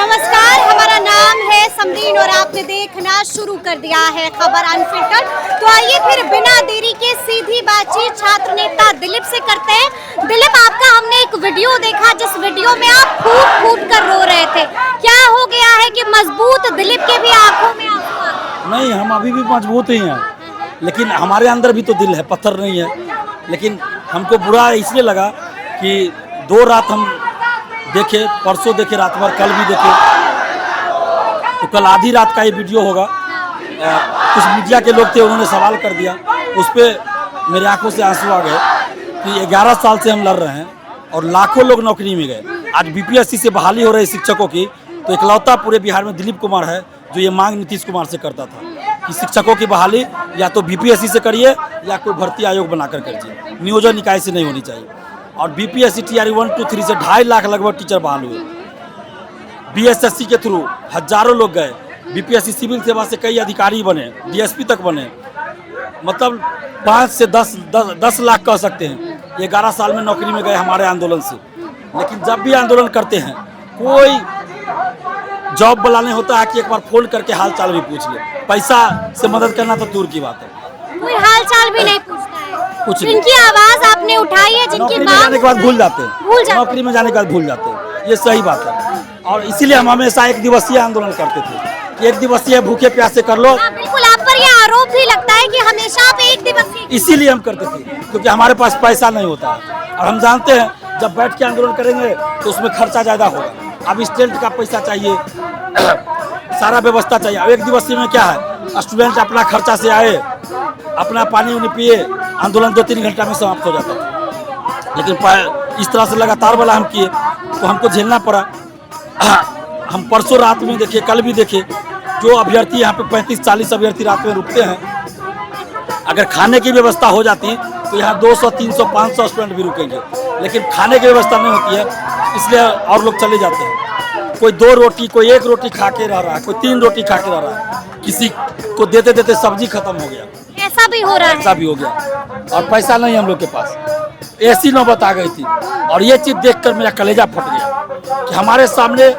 नमस्कार, हमारा नाम है समरीन और आपने देखना शुरू कर दिया है खबर अनफिल्टर्ड। तो आइए फिर बिना देरी के सीधी बातचीत छात्र नेता दिलीप से करते हैं। दिलीप, आपका हमने एक वीडियो देखा जिस वीडियो में आप फूट फूट कर रो रहे थे। क्या हो गया है कि मजबूत दिलीप के भी आंखों में आंसू आ गए? नहीं, हम अभी भी मजबूत ही हैं, लेकिन हमारे अंदर भी तो दिल है, पत्थर नहीं है। लेकिन हमको बुरा इसलिए लगा कि 2 रात हम देखे, परसों देखे, रात भर कल भी देखे। तो कल आधी रात का ये वीडियो होगा। कुछ मीडिया के लोग थे, उन्होंने सवाल कर दिया, उस पर मेरे आंखों से आंसू आ गए कि 11 साल से हम लड़ रहे हैं और लाखों लोग नौकरी में गए। आज बीपीएससी से बहाली हो रही शिक्षकों की, तो इकलौता पूरे बिहार में दिलीप कुमार है जो ये मांग नीतीश कुमार से करता था कि शिक्षकों की बहाली या तो बीपीएससी से करिए या कोई भर्ती आयोग बनाकर करिए, नियोजन निकाय से नहीं होनी चाहिए। और बीपीएससी टीआरई 1, 2, 3 से 2.5 लाख लगभग टीचर बहाल हुए। बीएसएससी के थ्रू हजारों लोग गए। बीपीएससी सिविल सेवा से कई अधिकारी बने, डीएसपी तक बने। मतलब 5 से 10 लाख कह सकते हैं 11 साल में नौकरी में गए हमारे आंदोलन से। लेकिन जब भी आंदोलन करते हैं, कोई जॉब बुलाने होता है कि एक बार फोन करके हाल चाल भी पूछ ले। पैसा से मदद करना तो दूर की बात है, कोई हाल चाल भी नहीं पूछता है। कुछ जिनकी आवाज आपने उठाई है, जिनकी नौकरी में मांग जाने के बाद भूल जाते हैं, नौकरी में जाने के बाद भूल जाते हैं, ये सही बात है। और इसीलिए हम हमेशा 1 दिवसीय आंदोलन करते थे कि 1 दिवसीय भूखे प्यासे कर लो। बिल्कुल, आप पर यह आरोप भी लगता है कि हमेशा आप 1 दिवसीय। इसीलिए हम करते थे क्योंकि हमारे पास पैसा नहीं होता है और हम जानते हैं जब बैठ के आंदोलन करेंगे तो उसमें खर्चा ज़्यादा होगा। अब स्टूडेंट का पैसा चाहिए, सारा व्यवस्था चाहिए। अब 1 दिवसीय में क्या है, स्टूडेंट अपना खर्चा से आए, अपना पानी उनी पिए, आंदोलन 2-3 घंटा में समाप्त हो जाता था। लेकिन इस तरह से लगातार वाला हम किए तो हमको झेलना पड़ा। हम परसों रात में देखे, कल भी देखे, जो अभ्यर्थी यहाँ पे 35-40 अभ्यर्थी रात में रुकते हैं। अगर खाने की व्यवस्था हो जाती तो यहाँ 200, 300, 500 स्टूडेंट भी रुकेंगे, लेकिन खाने की व्यवस्था नहीं होती है, इसलिए और लोग चले जाते हैं। कोई 2 रोटी, कोई 1 रोटी खा के रह रहा है, कोई 3 रोटी खा के रह रहा है, किसी को देते देते सब्जी खत्म हो गया। ऐसा भी हो रहा है, ऐसा भी हो गया। और पैसा नहीं हम लोग के पास। ऐसी नौबत आ गई थी और ये चीज़ देखकर मेरा कलेजा फट गया कि हमारे सामने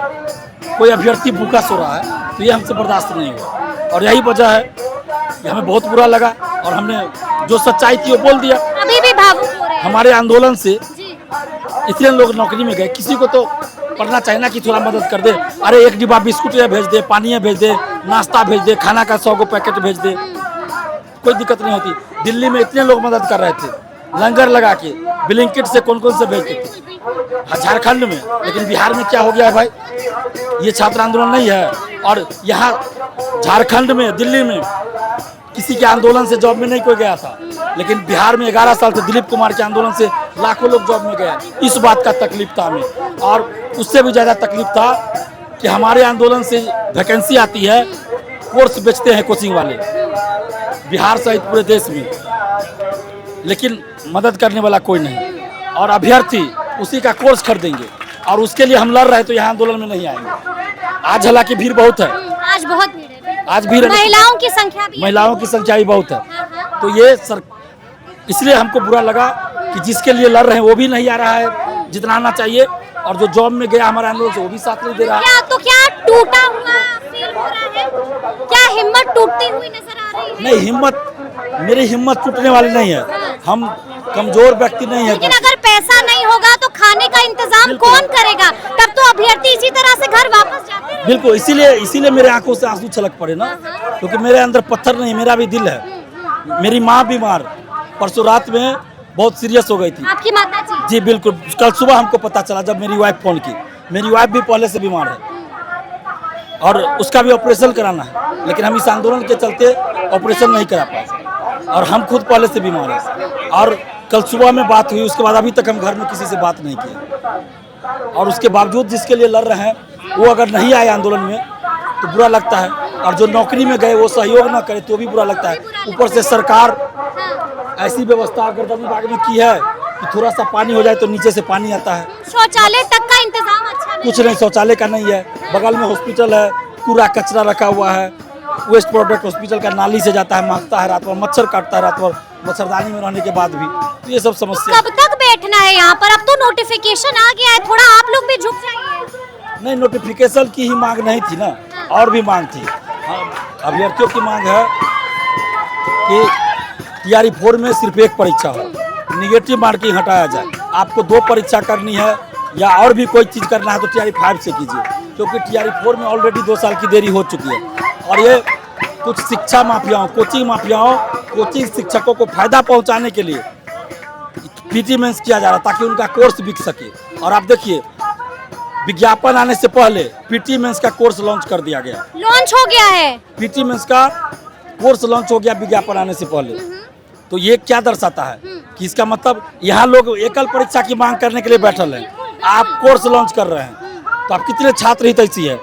कोई अभ्यर्थी भूखा सो रहा है, तो ये हमसे बर्दाश्त नहीं हुआ। और यही वजह है कि हमें बहुत बुरा लगा और हमने जो सच्चाई थी वो बोल दिया। अभी भी भावुक हो रहे हैं। हमारे आंदोलन से इतने लोग नौकरी में गए, किसी को तो करना चाहिए ना कि थोड़ा मदद कर दे। अरे 1 डिब्बा बिस्कुट भेज दे, पानी भेज दे, नाश्ता भेज दे, खाना का 100 पैकेट भेज दे, कोई दिक्कत नहीं होती। दिल्ली में इतने लोग मदद कर रहे थे, लंगर लगा के, ब्लिंकिट से कौन कौन से भेजते थे झारखंड में। लेकिन बिहार में क्या हो गया है भाई, ये छात्र आंदोलन नहीं है। और यहाँ झारखंड में, दिल्ली में किसी के आंदोलन से जॉब में नहीं कोई गया था, लेकिन बिहार में 11 साल से दिलीप कुमार के आंदोलन से लाखों लोग जॉब में गए। इस बात का तकलीफ था हमें। और उससे भी ज़्यादा तकलीफ था कि हमारे आंदोलन से वैकेंसी आती है, कोर्स बेचते हैं कोचिंग वाले बिहार सहित पूरे देश में, लेकिन मदद करने वाला कोई नहीं। और अभ्यर्थी उसी का कोर्स खरीदेंगे और उसके लिए हम लड़ रहे हैं, तो यहाँ आंदोलन में नहीं आएंगे। आज हालांकि भीड़ बहुत है, आज बहुत भीड़ है, आज भीड़, महिलाओं की संख्या भी, महिलाओं की संख्या भी बहुत है। तो ये इसलिए हमको बुरा लगा कि जिसके लिए लड़ रहे हैं वो भी नहीं आ रहा है जितना आना चाहिए, और जो जॉब में गया हमारे आंदोलन से वो भी साथ नहीं दे रहा है। तो क्या टूटा हुआ फील हो रहा है? क्या हिम्मत टूटती हुई नजर आ रही है? नहीं, मेरी हिम्मत टूटने वाली नहीं है। हम कमजोर व्यक्ति नहीं है। लेकिन अगर पैसा नहीं होगा तो खाने का इंतजाम कौन करेगा? तब तो अभ्यर्थी इसी तरह से घर वापस जाते हैं। बिल्कुल, इसीलिए मेरे आंखों से आंसू छलक पड़े ना, क्योंकि मेरे अंदर पत्थर नहीं, मेरा भी दिल है। मेरी माँ बीमार, परसों रात में बहुत सीरियस हो गई थी। आपकी माता जी? जी बिल्कुल, कल सुबह हमको पता चला जब मेरी वाइफ फोन की। मेरी वाइफ भी पहले से बीमार है और उसका भी ऑपरेशन कराना है, लेकिन हम इस आंदोलन के चलते ऑपरेशन नहीं करा पाए और हम खुद पहले से बीमार हैं। और कल सुबह में बात हुई, उसके बाद अभी तक हम घर में किसी से बात नहीं की। और उसके बावजूद जिसके लिए लड़ रहे हैं वो अगर नहीं आए आंदोलन में तो बुरा लगता है, और जो नौकरी में गए वो सहयोग ना करे तो भी बुरा लगता है। ऊपर से सरकार ऐसी व्यवस्था गर्दनी बाग में की है कि थोड़ा सा पानी हो जाए तो नीचे से पानी आता है। शौचालय तक का इंतजाम अच्छा नहीं, कुछ नहीं, शौचालय का नहीं है। बगल में हॉस्पिटल है, कूड़ा कचरा रखा हुआ है, वेस्ट प्रोडक्ट हॉस्पिटल का नाली से जाता है, महकता है, रात भर मच्छर काटता है, रात भर मच्छरदानी में रहने के बाद भी। तो ये सब समस्या। कब तक बैठना है यहाँ पर? अब तो नोटिफिकेशन आ गया है, थोड़ा आप लोग भी झुक जाइए। नहीं, नोटिफिकेशन की ही मांग नहीं थी ना, और भी मांग थी। अभ्यर्थियों की मांग है कि टीआरई 4 में सिर्फ एक परीक्षा हो, निगेटिव मार्किंग हटाया जाए। आपको 2 परीक्षा करनी है या और भी कोई चीज़ करना है तो टीआरई 5 से कीजिए, क्योंकि टीआरई 4 में ऑलरेडी 2 साल की देरी हो चुकी है। और ये कुछ शिक्षा माफियाओं, कोचिंग माफियाओं, कोचिंग शिक्षकों को फायदा पहुंचाने के लिए पीटी मेंस किया जा रहा है, ताकि उनका कोर्स बिक सके। और आप देखिए, विज्ञापन आने से पहले पीटी मेंस का कोर्स लॉन्च कर दिया गया। लॉन्च हो गया है। पीटी मेंस का कोर्स लॉन्च हो गया विज्ञापन आने से पहले। तो ये क्या दर्शाता है कि इसका मतलब यहाँ लोग एकल परीक्षा की मांग करने के लिए बैठल हैं, आप कोर्स लॉन्च कर रहे हैं, तो आप कितने छात्र हितैषी है,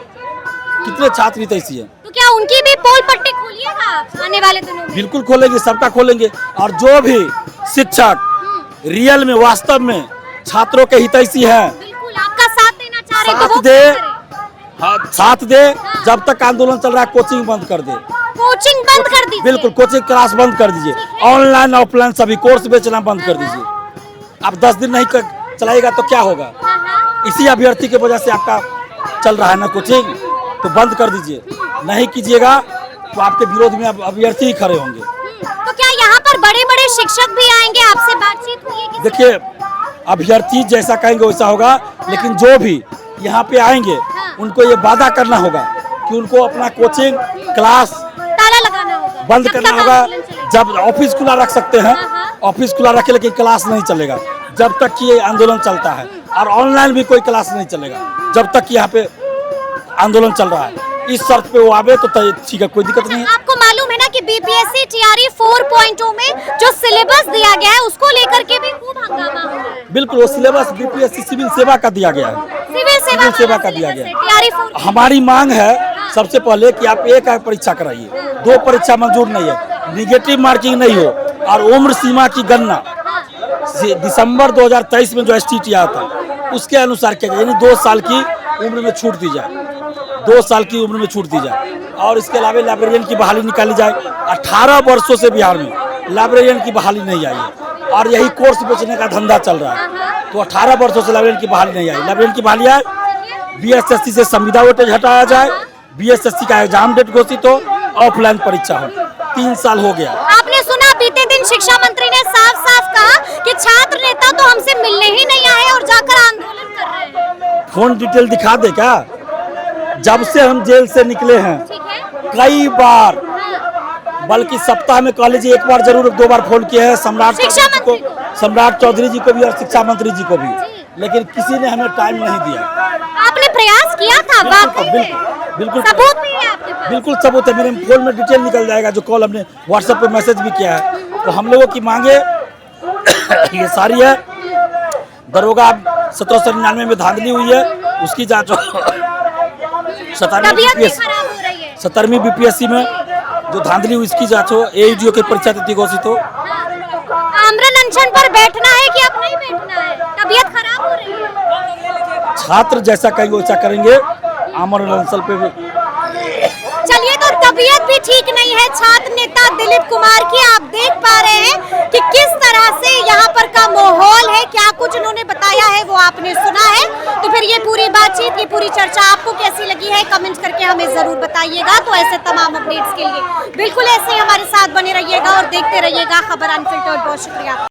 कितने छात्र हितैषी है। तो क्या उनकी भी पोल पट्टी खोलिएगा आने वाले दिनों में? बिल्कुल खोलेंगे, सबका खोलेंगे। और जो भी शिक्षक रियल में, वास्तव में छात्रों के हितैषी हैं, बिल्कुल आपका साथ देना चाह रहे हैं तो साथ वो दे, क्या करें? हाँ, साथ दे। जब तक आंदोलन चल रहा है कोचिंग बंद कर दे, कोचिंग बंद कर दीजिए। बिल्कुल कोचिंग क्लास बंद कर दीजिए, ऑनलाइन ऑफलाइन सभी कोर्स बेचना बंद कर दीजिए। आप 10 दिन नहीं चलाएगा तो क्या होगा? इसी अभ्यर्थी की वजह से आपका चल रहा है ना कोचिंग, तो बंद कर दीजिए। नहीं कीजिएगा तो आपके विरोध में अभ्यर्थी ही खड़े होंगे। तो क्या यहाँ पर बड़े बड़े शिक्षक भी आएंगे, आपसे बातचीत हुई है किसी? देखिए, अभ्यर्थी जैसा कहेंगे वैसा होगा, लेकिन जो भी यहाँ पे आएंगे उनको ये वादा करना होगा कि उनको अपना कोचिंग क्लास ताला लगाना होगा, बंद जब करना तक होगा। आंदोलन चलेगा। जब ऑफिस खुला रख सकते हैं, ऑफिस खुला रखे, लेकिन क्लास नहीं चलेगा जब तक कि ये आंदोलन चलता है। और ऑनलाइन भी कोई क्लास नहीं चलेगा जब तक कि यहाँ पे आंदोलन चल रहा है। इस शर्त पे वो आवे तो ठीक है, कोई दिक्कत नहीं है। आपको मालूम है ना कि बीपीएससी टीआरई 4.0 में जो सिलेबस दिया गया है उसको लेकर के भी खूब हंगामा हो रहा है। बिल्कुल, वो सिलेबस बीपीएससी सिविल सेवा का दिया गया है, सिविल सेवा का दिया गया है। टीआरई 4 हमारी मांग है सबसे पहले कि आप एक परीक्षा कराइए, 2 परीक्षा मंजूर नहीं है, निगेटिव मार्किंग नहीं हो, और उम्र सीमा की गणना दिसंबर 2023 में जो STT आया था उसके अनुसार किया जाए, यानी 2 साल की उम्र में छूट दी जाए, 2 साल की उम्र में छूट दी जाए। और इसके अलावा लाइब्रेरियन की बहाली निकाली जाए। 18 वर्षों से बिहार में लाइब्रेरियन की बहाली नहीं आई है, और यही कोर्स बेचने का धंधा चल रहा है। तो 18 वर्षों से लाइब्रेरियन की बहाली नहीं आई। लाइब्रेरियन की बहाली आए, BSSC से संविदा वेटेज हटाया जाए, BSSC का एग्जाम डेट घोषित हो, ऑफलाइन परीक्षा हो। 3 साल हो गया। आपने सुना, बीते दिन शिक्षा मंत्री ने साफ साफ कहा कि छात्र नेता तो हमसे मिलने ही नहीं आए और जाकर आंदोलन कर रहे हैं। फोन डिटेल दिखा दे क्या? जब से हम जेल से निकले हैं ठीक है, कई बार, बल्कि सप्ताह में कह लीजिए 1 बार जरूर 2 बार फोन किए हैं सम्राट शिक्षा चौधरी जी को, मंत्री सम्राट चौधरी जी को भी और शिक्षा मंत्री जी को भी, लेकिन किसी ने हमें टाइम नहीं दिया। आपने प्रयास किया था वाकई में? बिल्कुल सबूत भी है आपके पास? बिल्कुल सबूत है, मेरे फोन में डिटेल निकल जाएगा, जो कॉल हमने व्हाट्सएप पे मैसेज भी किया है। तो हम लोगों की मांगे ये सारी है। दरोगा 1799 में धांधली हुई है, उसकी जांच हो। 17वीं बीपीएससी में जो धांधली हुई इसकी जांच हो। AUDO की परीक्षा तिथि घोषित हो। आमरण अनशन पर बैठना है कि अब नहीं बैठना है? तबीयत खराब हो रही है। छात्र जैसा कहेंगे वैसा करेंगे। आमरण अनशन पे चलिए, तो तबीयत भी ठीक नहीं है छात्र नेता दिलीप कुमार की। आप देख पा रहे हैं कि किस तरह से यहाँ पर का माहौल है, क्या कुछ उन्होंने बताया है वो आपने सुना है। तो फिर ये पूरी बातचीत, ये पूरी चर्चा आपको कैसी लगी है, कमेंट करके हमें जरूर बताइएगा। तो ऐसे तमाम अपडेट्स के लिए बिल्कुल ऐसे ही हमारे साथ बने रहिएगा और देखते रहिएगा खबर अनफिल्टर्ड। बहुत शुक्रिया।